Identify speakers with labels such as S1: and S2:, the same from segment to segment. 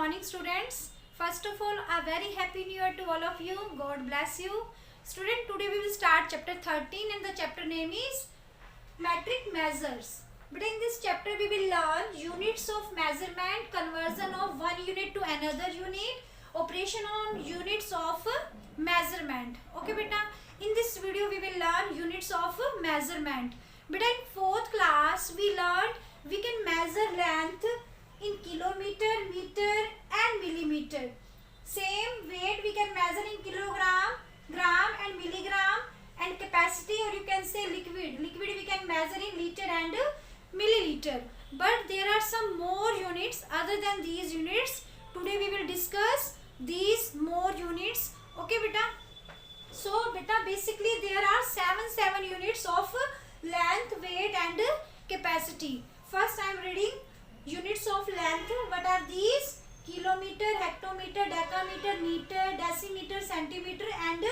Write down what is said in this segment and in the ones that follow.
S1: morning students. First of all, a very happy new year to all of you. God bless you. Student, today we will start chapter 13 and the chapter name is metric measures. But in this chapter we will learn units of measurement, conversion of one unit to another unit, operation on units of measurement. Okay beta, in this video we will learn units of measurement. But in 4th class we learned we can measure length in kilometer, meter and millimeter. Same weight we can measure in kilogram, gram and milligram, and capacity, or you can say liquid we can measure in liter and milliliter. But there are some more units other than these units. Today we will discuss these more units. Okay beta. So beta, basically there are seven units of length, weight and capacity. First I am reading units of length. What are these? Kilometer, hectometer, decameter, meter, decimeter, centimeter and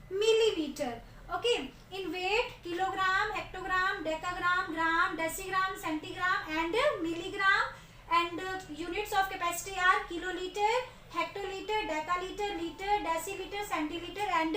S1: millimeter. Okay. In weight, kilogram, hectogram, decagram, gram, decigram, centigram and milligram. And units of capacity are kiloliter, hectoliter, decaliter, liter, deciliter, centiliter and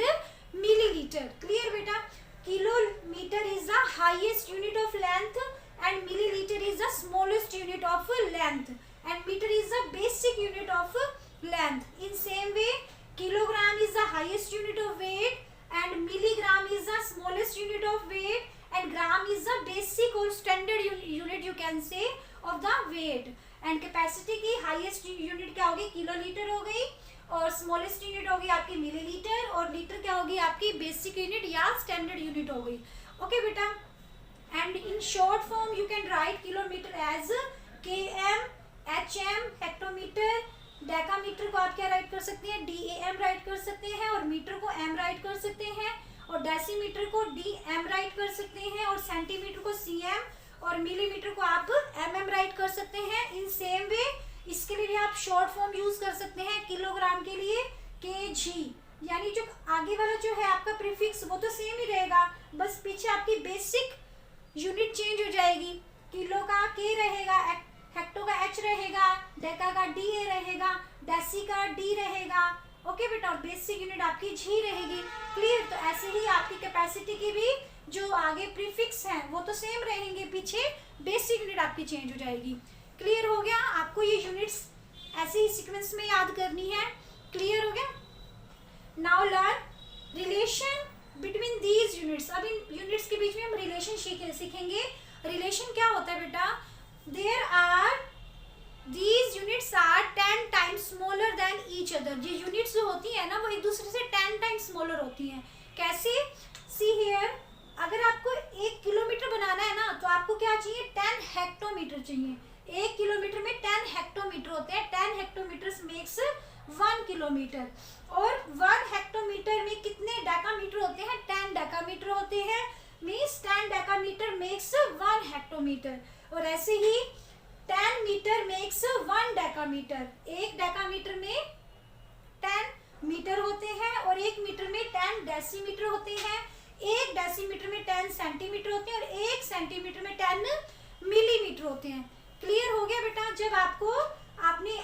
S1: milliliter. Clear beta? Kilometer is the highest unit of length and milliliter is the smallest unit of length, and meter is the basic unit of length. In same way, kilogram is the highest unit of weight and milligram is the smallest unit of weight, and gram is the basic or standard unit you can say of the weight. And capacity की highest unit क्या होगी? Kilolitre हो गई, और smallest unit होगी आपकी millilitre, और litre क्या होगी आपकी बेसिक यूनिट या स्टैंडर्ड यूनिट हो गई. ओके बेटा. And in short form you can write kilometre as km, hm, hectometre, decametre को आप क्या राइट कर सकते हैं? DAM राइट कर सकते हैं, और मीटर को m राइट कर सकते हैं, और डेसीमीटर को DM राइट कर सकते हैं, और सेंटीमीटर को cm, और मिलीमीटर को आप mm राइट कर सकते हैं. इन सेम वे इसके लिए भी आप शॉर्ट फॉर्म यूज कर सकते हैं. किलोग्राम के लिए kg, यानी जो आगे वाला जो है आपका प्रीफिक्स वो तो सेम ही रहेगा, बस पीछे आपकी बेसिक यूनिट चेंज हो जाएगी. किलो का k रहेगा, हेक्टो का h रहेगा, डेका का DA रहेगा, डेसी का D रहेगा. ओके बेटा. और बेसिक यूनिट आपकी g रहेगी. क्लियर. तो ऐसे ही आपकी कैपेसिटी की भी जो आगे प्रीफिक्स हैं वो तो सेम रहेंगे, पीछे बेसिक यूनिट आपकी चेंज हो जाएगी. क्लियर हो गया? आपको ये यूनिट्स ऐसे ही सीक्वेंस में याद करनी है. क्लियर हो गया? Now learn relation between these units. अब इन यूनिट्स के बीच में हम रिलेशन सीखेंगे. रिलेशन क्या होता है बेटा? There are these units are 10 times smaller than each other. ये यूनिट्स जो होती है ना वो एक दूसरे से 10 टाइम्स स्मॉलर होती हैं. कैसे? सी हियर, अगर आपको 1 किलोमीटर बनाना है ना तो आपको क्या चाहिए? 10 हेक्टोमीटर चाहिए. 1 किलोमीटर में 10 हेक्टोमीटर होते हैं. 10 हेक्टोमीटर मेक्स 1 किलोमीटर. और 1 हेक्टोमीटर में कितने डेकामीटर होते हैं? 10 डेकामीटर होते हैं. Means 10 decametre makes 1 hectometre. और ऐसे ही 10 मीटर मेक्स 1 डेकामीटर. 1 डेकामीटर में 10 मीटर होते हैं, और 1 मीटर में 10 डेसीमीटर होते हैं. 1 डेसीमीटर में 10 सेंटीमीटर होते हैं, और 1 सेंटीमीटर में 10 मिलीमीटर होते हैं. क्लियर हो गया बेटा? जब आपको आपने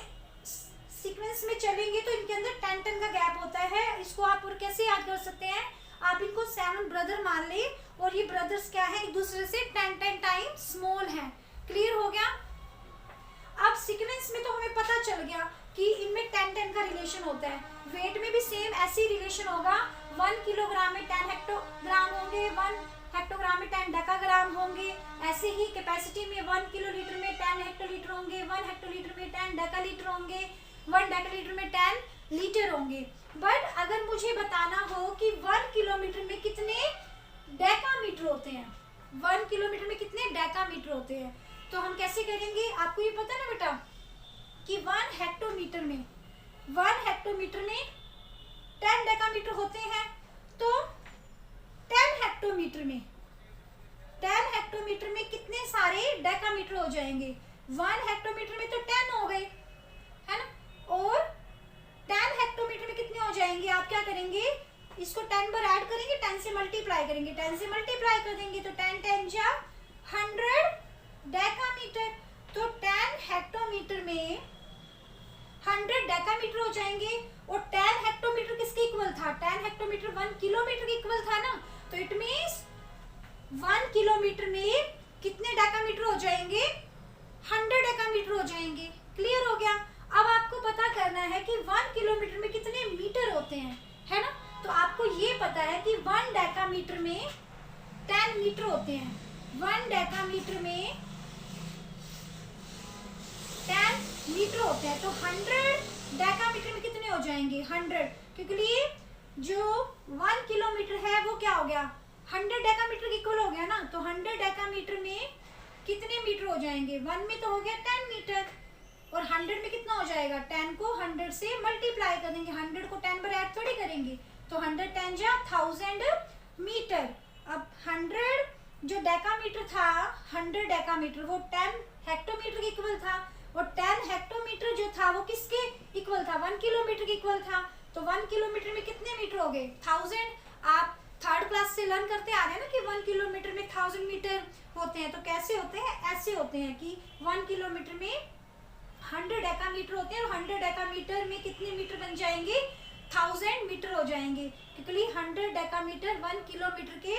S1: सीक्वेंस में चलेंगे तो इनके अंदर 10 का गैप होता है. इसको आप और कैसे याद कर सकते हैं? आप इनको 7 ब्रदर मान ले, और ये ब्रदर्स क्या है? एक दूसरे से 10 टाइम स्मॉल है. क्लियर हो गया? अब सीक्वेंस में तो हमें पता चल गया कि इनमें 10 का रिलेशन होता है. वेट में भी सेम ऐसी रिलेशन होगा. 1 किलोग्राम में 10 हेक्टोग्राम होंगे, 1 हेक्टोग्राम में 10 डेकाग्राम होंगे. ऐसे ही कैपेसिटी में 1 किलोलीटर में 10 हेक्टोलीटर होंगे, 1 हेक्टोलीटर में 10 डेकालीटर होंगे, 1 डेकालीटर में 10 लीटर होंगे. बट अगर मुझे बताना हो कि 1 किलोमीटर में कितने डेकामीटर होते हैं, 1 किलोमीटर में कितने डेकामीटर होते हैं, तो हम कैसे करेंगे? आपको ये पता ना बेटा कि 1 हेक्टोमीटर में 10 डेकामीटर होते हैं. तो 10 हेक्टोमीटर में कितने सारे डेकामीटर हो जाएंगे? 1 हेक्टोमीटर में तो 10 हो गए, है ना. और 10 हेक्टोमीटर में कितने हो जाएंगे? आप क्या करेंगे? इसको 10 पर ऐड करेंगे, 10 से मल्टीप्लाई करेंगे, 10 से मल्टीप्लाई कर देंगे तो 10 10 जा 100 डेकामीटर. तो 10 हेक्टोमीटर में 100 डेकामीटर हो जाएंगे। और 10 हेक्टोमीटर किसके इक्वल था? 10 हेक्टोमीटर 1 किलोमीटर के इक्वल था ना, तो इट मींस 1 किलोमीटर में कितने डेकामीटर हो जाएंगे? 100 डेकामीटर हो जाएंगे। क्लियर हो गया? अब आपको पता करना है कि 1 किलोमीटर में कितने मीटर होते हैं, है ना। तो आपको ये पता है कि 1 डेकामीटर में 10 मीटर होते हैं। 1 डेकामीटर में 10 मीटर होते हैं। तो 100 डेकामीटर में कितने हो जाएंगे? 100, क्योंकि जो 1 किलोमीटर है वो क्या हो गया? 100 डेकामीटर के इक्वल हो गया ना। तो 100 डेकामीटर में कितने मीटर हो जाएंगे? 1 में तो हो गया 10 मीटर, और 100 में कितना हो जाएगा? 10 को 100 से मल्टीप्लाई कर देंगे। 100 को 10 पर ऐड थोड़ी करेंगे, तो 100 10 जा 1000 मीटर। अब 100 जो डेकामीटर था, 100 डेकामीटर वो 10 हेक्टोमीटर के इक्वल था, और 10 हेक्टोमीटर जो था वो किसके इक्वल था? 1 किलोमीटर के इक्वल था। तो 1 किलोमीटर में कितने मीटर हो गए? 1000। आप थर्ड क्लास से लर्न करते आ रहे हैं ना कि 1 किलोमीटर में 1000 मीटर होते हैं। तो कैसे होते हैं? ऐसे होते हैं कि 1 किलोमीटर में 100 डेकामीटर होते हैं, और 100 डेकामीटर में कितने मीटर बन जाएंगे? 1000 मीटर हो जाएंगे, क्योंकि 100 डेकामीटर 1 किलोमीटर के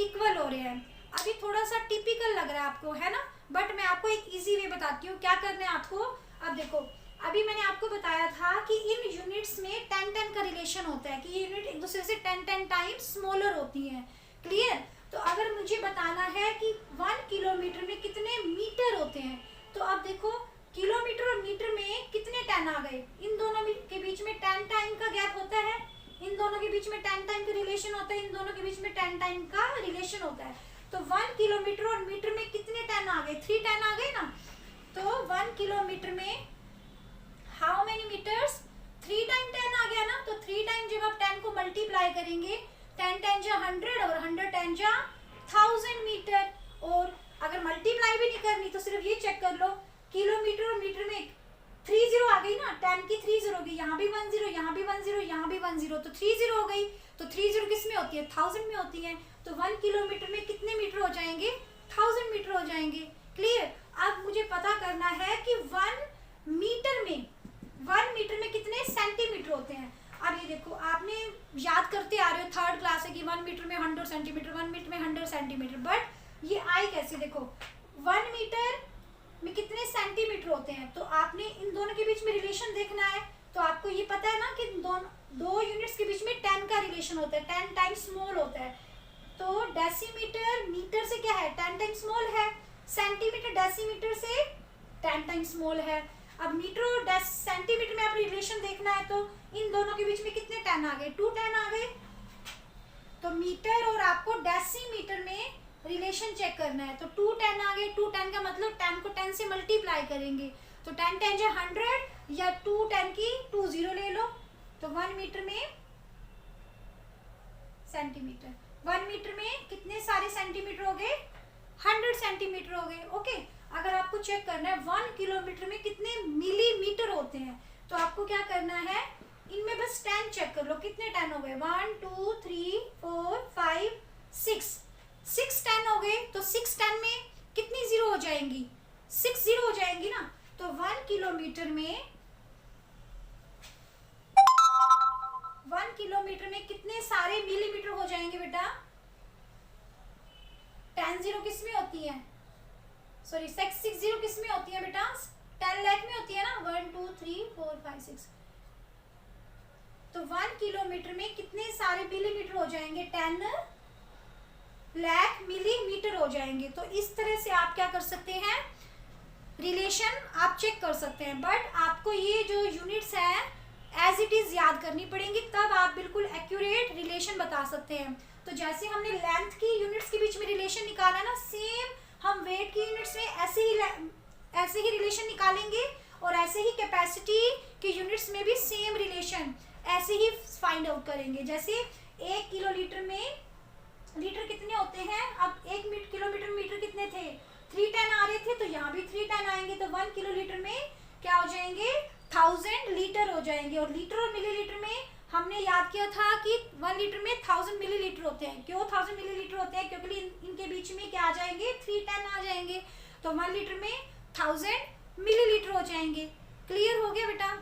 S1: इक्वल हो रहे हैं। अभी थोड़ा सा टिपिकल लग रहा है आपको, है ना, बट मैं आपको एक इजी वे बताती हूँ क्या करना है आपको। अब देखो, अभी मैंने आपको बताया था कि इन यूनिट्स में 10-10 का रिलेशन होता है, कि ये यूनिट एक दूसरे से 10-10 टाइम्स स्मॉलर होती हैं। क्लियर? तो अगर मुझे बताना है कि 1 किलोमीटर में कितने मीटर होते हैं, तो अब देखो किलोमीटर और मीटर में कितने 10 आ गए? इन दोनों के बीच में 10 टाइम का गैप होता है, इन दोनों के बीच में 10 टाइम का रिलेशन होता है, इन दोनों के बीच में 10 टाइम का रिलेशन होता है। तो 1 किलोमीटर और मीटर में कितने 10 आ गए? 3 10 आ गए ना। तो 1 किलोमीटर में हाउ मेनी मीटर्स? 3 टाइम 10 आ गया ना। तो 3 टाइम जब आप 10 को मल्टीप्लाई करेंगे, 10 10 जा 100 और 100 10 जा 1000 मीटर। और अगर मल्टीप्लाई भी नहीं करनी तो सिर्फ ये चेक कर लो, किलोमीटर और मीटर में 3 0 आ गई ना, 10 की 3 0 होगी, यहाँ भी 1 0, यहाँ भी 1 0, यहाँ भी 1 0, तो 3 0 हो गई। तो 3 0 किस में होती है? 1000 में होती है। तो 1 किलोमीटर में कितने मीटर हो जाएंगे? 1000 मीटर हो जाएंगे। क्लियर? अब मुझे पता करना है कि 1 मीटर में कितने सेंटीमीटर होते हैं। अब ये देखो, आपने याद करते आ रहे हो थर्ड क्लास से कि 1 मीटर में 100 सेंटीमीटर, 1 मीटर में 100 सेंटीमीटर, बट ये आई कैसे? देखो 1 मीटर में कितने सेंटीमीटर होते हैं, तो आपने इन दोनों के बीच में रिलेशन देखना है। तो आपको ये पता है ना कि दो यूनिट्स के बीच में 10 का रिलेशन होता है, 10 टाइम्स स्मॉल होता है। तो डेसीमीटर मीटर से क्या है? 10 टाइम्स स्मॉल है। सेंटीमीटर डेसीमीटर से 10 टाइम्स स्मॉल है। अब मीटर और सेंटीमीटर में आप रिलेशन देखना है, तो इन दोनों के बीच में कितने 10 आ गए? 2 10 आ गए। तो मीटर और आपको डेसीमीटर में रिलेशन चेक करना है। तो 2 10 आ गए। 2 10 का मतलब 10 को 10 से मल्टीप्लाई करेंगे, तो 10 10 जा 100, या 2 10 की 2 0 ले लो। तो 1 मीटर में सेंटीमीटर, 1 मीटर में कितने सारे सेंटीमीटर हो गए? 100 सेंटीमीटर हो गए। ओके। अगर आपको चेक करना है 1 किलोमीटर में कितने मिलीमीटर होते हैं, तो आपको क्या करना है, इनमें बस 10 चेक कर लो, कितने 10 हो गए? 1 2 3 4 5 6 10 हो गए। तो 6 10 में कितनी 0 हो जाएंगी? 6 0 हो जाएंगी ना। तो 1 किलोमीटर में कितने सारे मिलीमीटर हो जाएंगे बेटा? 10 0 किस में होती है? सॉरी 6 0 किस में होती है बेटा? 10 लाख में होती है ना। 1 2 3 4 5 6। तो 1 किलोमीटर में कितने सारे मिलीमीटर हो जाएंगे? 10 लाख मिलीमीटर हो जाएंगे। तो इस तरह से आप क्या कर सकते हैं, रिलेशन आप चेक कर सकते हैं। बट आपको ये जो यूनिट्स हैं एज इट इज याद करनी पड़ेंगी, तब आप बिल्कुल एक्यूरेट रिलेशन बता सकते हैं। तो जैसे हमने लेंथ की यूनिट्स के बीच में रिलेशन निकाला ना, सेम हम वेट की यूनिट्स में ऐसे ही रिलेशन निकालेंगे, और ऐसे ही कैपेसिटी की यूनिट्स में भी सेम रिलेशन ऐसे ही फाइंड आउट करेंगे। जैसे 1 किलोलीटर में लीटर कितने होते हैं? अब 1 किलोमीटर में मीटर कितने थे? 3 10 आ रहे थे, तो यहाँ भी 3 10 आएंगे। तो 1 किलोलीटर में क्या हो जाएंगे? 1000 लीटर हो जाएंगे। और लीटर और मिलीलीटर में हमने याद किया था कि 1 लीटर में 1000 मिलीलीटर होते हैं। क्यों 1000 मिलीलीटर होते हैं? क्योंकि इनके बीच में क्या आ जाएंगे? 3 10 आ जाएंगे। तो 1 लीटर में 1000 मिलीलीटर हो जाएंगे। क्लियर हो गया बेटा?